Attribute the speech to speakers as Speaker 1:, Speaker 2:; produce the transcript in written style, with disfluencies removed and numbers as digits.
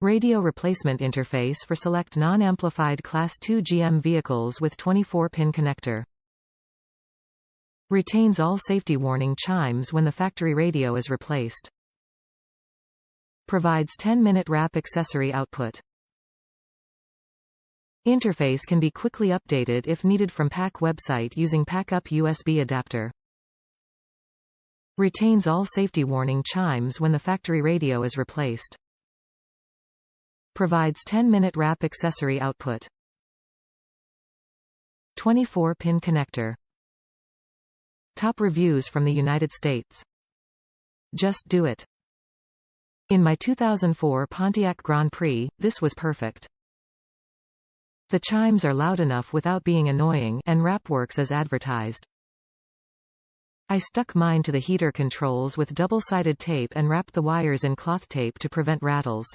Speaker 1: Radio replacement interface for select non-amplified Class 2 GM vehicles with 24-pin connector. Retains all safety warning chimes when the factory radio is replaced. Provides 10-minute wrap accessory output. Interface can be quickly updated if needed from PAC website using PAC Up USB adapter. Retains all safety warning chimes when the factory radio is replaced. Provides 10-minute wrap accessory output. 24-pin connector. Top reviews from the United States. Just do it. In my 2004 Pontiac Grand Prix, this was perfect. The chimes are loud enough without being annoying, and wrap works as advertised. I stuck mine to the heater controls with double-sided tape and wrapped the wires in cloth tape to prevent rattles.